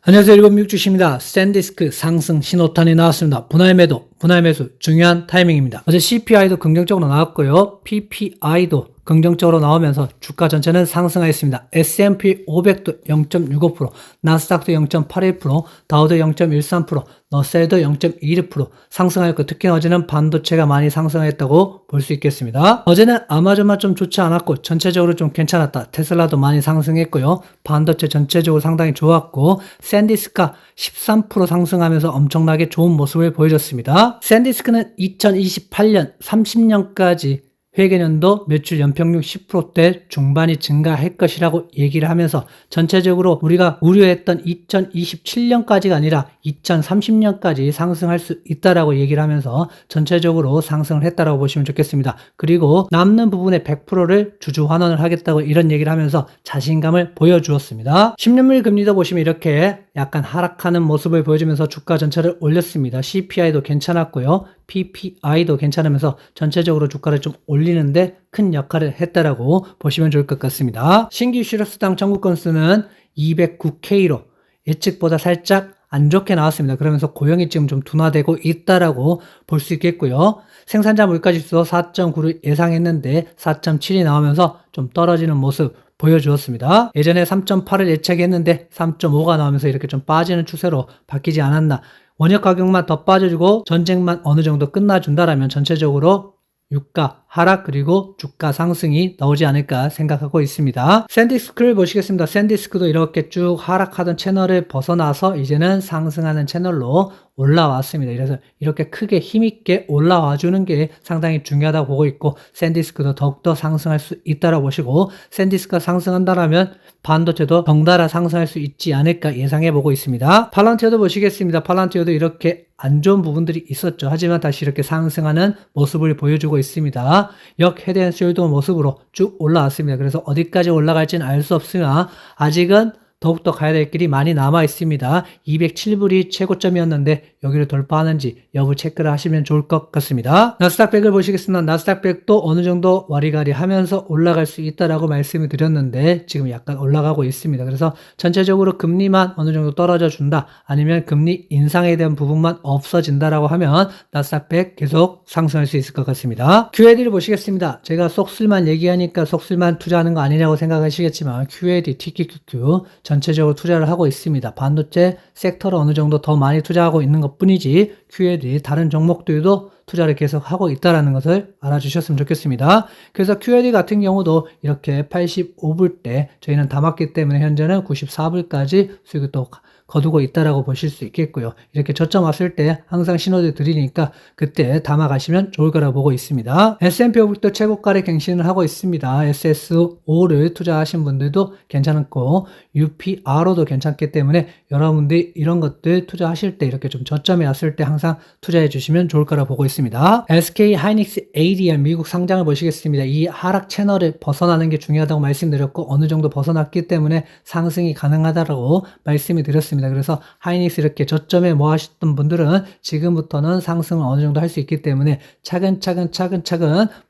안녕하세요. 1766주식입니다. 샌디스크 상승 신호탄이 나왔습니다. 분할 매도, 분할 매수 중요한 타이밍입니다. 어제 CPI도 긍정적으로 나왔고요. PPI도 긍정적으로 나오면서 주가 전체는 상승하였습니다. S&P 500도 0.65%, 나스닥도 0.81%, 다우도 0.13%, 너셀도 0.26% 상승하였고, 특히 어제는 반도체가 많이 상승하였다고 볼 수 있겠습니다. 어제는 아마존만 좀 좋지 않았고 전체적으로 좀 괜찮았다. 테슬라도 많이 상승했고요. 반도체 전체적으로 상당히 좋았고, 샌디스크가 13% 상승하면서 엄청나게 좋은 모습을 보여줬습니다. 샌디스크는 2028년 30년까지 회계년도 매출 연평균 10%대 중반이 증가할 것이라고 얘기를 하면서 전체적으로 우리가 우려했던 2027년까지가 아니라 2030년까지 상승할 수 있다라고 얘기를 하면서 전체적으로 상승을 했다라고 보시면 좋겠습니다. 그리고 남는 부분의 100%를 주주 환원을 하겠다고 이런 얘기를 하면서 자신감을 보여주었습니다. 10년물 금리도 보시면 이렇게 약간 하락하는 모습을 보여주면서 주가 전체를 올렸습니다. CPI도 괜찮았고요. PPI도 괜찮으면서 전체적으로 주가를 좀 올리는데 큰 역할을 했다라고 보시면 좋을 것 같습니다. 신규 실업수당 청구 건수는 209K로 예측보다 살짝 안 좋게 나왔습니다. 그러면서 고용이 지금 좀 둔화되고 있다라고 볼 수 있겠고요. 생산자 물가지수 4.9를 예상했는데 4.7이 나오면서 좀 떨어지는 모습 보여주었습니다. 예전에 3.8을 예측했는데 3.5가 나오면서 이렇게 좀 빠지는 추세로 바뀌지 않았나. 원유 가격만 더 빠져주고 전쟁만 어느 정도 끝나준다라면 전체적으로 유가 하락 그리고 주가 상승이 나오지 않을까 생각하고 있습니다. 샌디스크를 보시겠습니다. 샌디스크도 이렇게 쭉 하락하던 채널을 벗어나서 이제는 상승하는 채널로 올라왔습니다. 그래서 이렇게 크게 힘있게 올라와 주는 게 상당히 중요하다고 보고 있고, 샌디스크도 더욱더 상승할 수 있다고 보시고, 샌디스크가 상승한다라면 반도체도 덩달아 상승할 수 있지 않을까 예상해 보고 있습니다. 팔란티어도 보시겠습니다. 팔란티어도 이렇게 안 좋은 부분들이 있었죠. 하지만 다시 이렇게 상승하는 모습을 보여주고 있습니다. 역 헤드 앤 숄더 모습으로 쭉 올라왔습니다. 그래서 어디까지 올라갈지는 알 수 없으나 아직은 더욱더 가야 될 길이 많이 남아 있습니다. 207불이 최고점이었는데 여기를 돌파하는지 여부 체크를 하시면 좋을 것 같습니다. 나스닥 100을 보시겠습니다. 나스닥 100도 어느 정도 와리가리 하면서 올라갈 수 있다라고 말씀을 드렸는데 지금 약간 올라가고 있습니다. 그래서 전체적으로 금리만 어느 정도 떨어져 준다, 아니면 금리 인상에 대한 부분만 없어진다라고 하면 나스닥 100 계속 상승할 수 있을 것 같습니다. QAD를 보시겠습니다. 제가 속술만 얘기하니까 속술만 투자하는 거 아니냐고 생각하시겠지만 QAD, TQQQ 전체적으로 투자를 하고 있습니다. 반도체 섹터를 어느 정도 더 많이 투자하고 있는 것 뿐이지 QAD 다른 종목들도 투자를 계속 하고 있다는 것을 알아주셨으면 좋겠습니다. 그래서 QAD 같은 경우도 이렇게 85불대 저희는 담았기 때문에 현재는 94불까지 수익을 또 거두고 있다라고 보실 수 있겠고요. 이렇게 저점 왔을 때 항상 신호를 드리니까 그때 담아가시면 좋을 거라고 보고 있습니다. S&P 500도 최고가를 갱신을 하고 있습니다. SS5를 투자하신 분들도 괜찮고 UPRO도 괜찮기 때문에 여러분들이 이런 것들 투자하실 때 이렇게 좀 저점에 왔을 때 항상 투자해 주시면 좋을 거라고 보고 있습니다. SK 하이닉스 ADR 미국 상장을 보시겠습니다. 이 하락 채널을 벗어나는 게 중요하다고 말씀드렸고 어느 정도 벗어났기 때문에 상승이 가능하다고 말씀을 드렸습니다. 그래서 하이닉스 이렇게 저점에 뭐 하셨던 분들은 지금부터는 상승을 어느 정도 할 수 있기 때문에 차근차근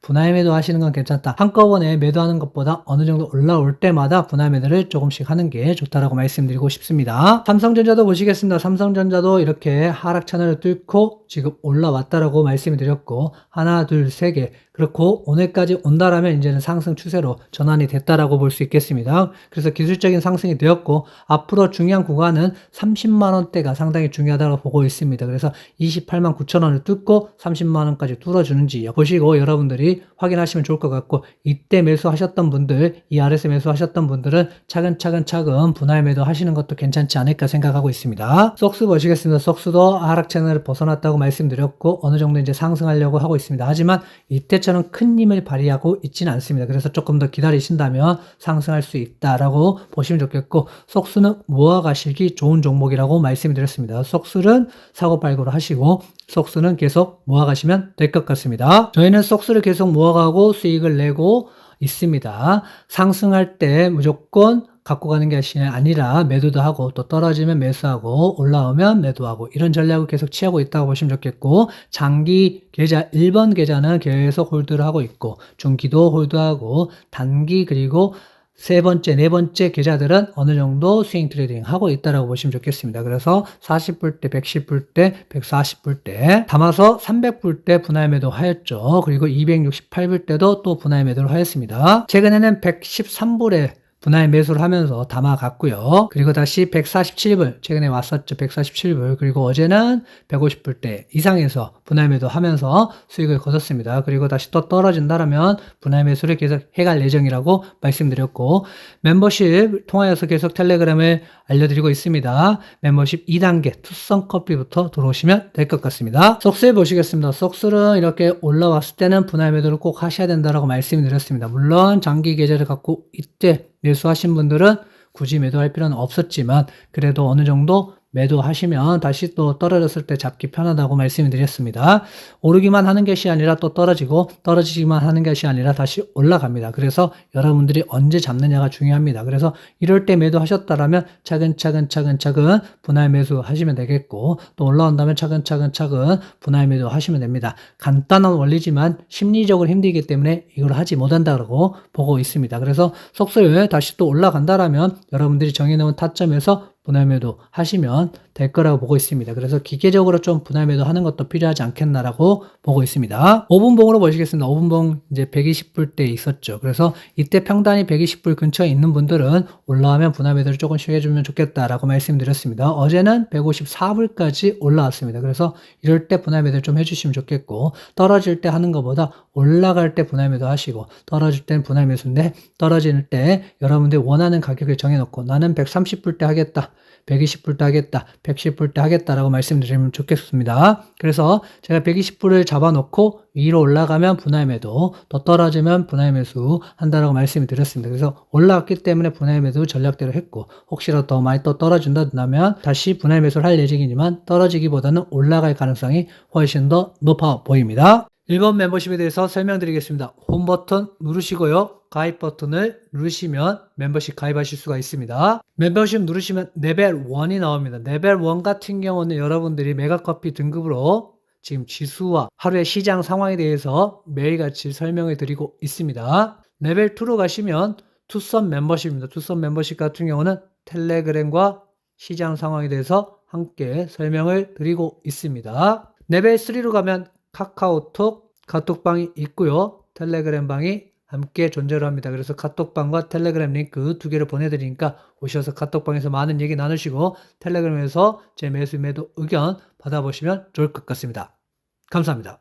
분할 매도 하시는 건 괜찮다. 한꺼번에 매도하는 것보다 어느 정도 올라올 때마다 분할 매도를 조금씩 하는 게 좋다라고 말씀드리고 싶습니다. 삼성전자도 보시겠습니다. 삼성전자도 이렇게 하락 채널을 뚫고 지금 올라왔다라고 말씀을 드렸고, 하나, 둘, 세 개. 그렇고 오늘까지 온다라면 이제는 상승 추세로 전환이 됐다라고 볼 수 있겠습니다. 그래서 기술적인 상승이 되었고 앞으로 중요한 구간은 30만 원대가 상당히 중요하다고 보고 있습니다. 그래서 28만 9천 원을 뚫고 30만 원까지 뚫어주는지 보시고 여러분들이 확인하시면 좋을 것 같고, 이때 매수하셨던 분들, 이 아래서 매수하셨던 분들은 차근차근 분할 매도 하시는 것도 괜찮지 않을까 생각하고 있습니다. 속스 보시겠습니다. 속스도 하락 채널을 벗어났다고 말씀드렸고 어느 정도 이제 상승하려고 하고 있습니다. 하지만 이때처럼 큰 힘을 발휘하고 있지는 않습니다. 그래서 조금 더 기다리신다면 상승할 수 있다라고 보시면 좋겠고, 속스는 모아가시기 좋은 종목이라고 말씀드렸습니다. 속스는 사고팔고를 하시고 속스는 계속 모아가시면 될 것 같습니다. 저희는 속스를 계속 모아가고 수익을 내고 있습니다. 상승할 때 무조건 갖고 가는 게 아니라 매도도 하고 또 떨어지면 매수하고 올라오면 매도하고 이런 전략을 계속 취하고 있다고 보시면 좋겠고, 장기 계좌 1번 계좌는 계속 홀드를 하고 있고 중기도 홀드하고 단기 그리고 세 번째, 네 번째 계좌들은 어느 정도 스윙 트레이딩 하고 있다라고 보시면 좋겠습니다. 그래서 40불 때, 110불 때, 140불 때 담아서 300불 때 분할 매도 하였죠. 그리고 268불 때도 또 분할 매도를 하였습니다. 최근에는 113불에 분할 매수를 하면서 담아갔고요. 그리고 다시 147불, 최근에 왔었죠. 147불. 그리고 어제는 150불 대 이상에서 분할 매도 하면서 수익을 거뒀습니다. 그리고 다시 또 떨어진다라면 분할 매수를 계속 해갈 예정이라고 말씀드렸고, 멤버십 통하여서 계속 텔레그램을 알려드리고 있습니다. 멤버십 2단계 투썸 커피부터 들어오시면 될 것 같습니다. 속수에 보시겠습니다. 속수는 이렇게 올라왔을 때는 분할 매도를 꼭 하셔야 된다라고 말씀드렸습니다. 물론 장기 계좌를 갖고 이때 매수하신 분들은 굳이 매도할 필요는 없었지만 그래도 어느 정도 매도하시면 다시 또 떨어졌을 때 잡기 편하다고 말씀드렸습니다. 오르기만 하는 것이 아니라 또 떨어지고 떨어지기만 하는 것이 아니라 다시 올라갑니다. 그래서 여러분들이 언제 잡느냐가 중요합니다. 그래서 이럴 때 매도하셨다라면 차근차근 분할 매수 하시면 되겠고, 또 올라온다면 차근차근 분할 매도 하시면 됩니다. 간단한 원리지만 심리적으로 힘들기 때문에 이걸 하지 못한다고 보고 있습니다. 그래서 속수요일 다시 또 올라간다라면 여러분들이 정해놓은 타점에서 분할 매도 하시면 될 거라고 보고 있습니다. 그래서 기계적으로 좀 분할 매도 하는 것도 필요하지 않겠나라고 보고 있습니다. 5분봉으로 보시겠습니다. 5분봉 이제 120불 때 있었죠. 그래서 이때 평단이 120불 근처에 있는 분들은 올라오면 분할 매도를 조금씩 해주면 좋겠다라고 말씀드렸습니다. 어제는 154불까지 올라왔습니다. 그래서 이럴 때 분할 매도를 좀 해주시면 좋겠고, 떨어질 때 하는 것보다 올라갈 때 분할 매도 하시고, 떨어질 때는 분할 매수인데 떨어질 때 여러분들이 원하는 가격을 정해놓고 나는 130불 때 하겠다, 120불 때 하겠다, 110불 때 하겠다라고 말씀드리면 좋겠습니다. 그래서 제가 120불을 잡아놓고 위로 올라가면 분할 매도, 또 떨어지면 분할 매수 한다라고 말씀을 드렸습니다. 그래서 올라왔기 때문에 분할 매도 전략대로 했고, 혹시라도 더 많이 또 떨어진다면 다시 분할 매수를 할 예정이지만 떨어지기보다는 올라갈 가능성이 훨씬 더 높아 보입니다. 1번 멤버십에 대해서 설명드리겠습니다. 홈 버튼 누르시고요. 가입 버튼을 누르시면 멤버십 가입하실 수가 있습니다. 멤버십 누르시면 레벨 1이 나옵니다. 레벨 1 같은 경우는 여러분들이 메가커피 등급으로 지금 지수와 하루의 시장 상황에 대해서 매일같이 설명해 드리고 있습니다. 레벨 2로 가시면 투썸 멤버십입니다. 투썸 멤버십 같은 경우는 텔레그램과 시장 상황에 대해서 함께 설명을 드리고 있습니다. 레벨 3로 가면 카카오톡, 카톡방이 있고요. 텔레그램 방이 함께 존재를 합니다. 그래서 카톡방과 텔레그램 링크 두 개를 보내드리니까 오셔서 카톡방에서 많은 얘기 나누시고 텔레그램에서 제 매수 매도 의견 받아보시면 좋을 것 같습니다. 감사합니다.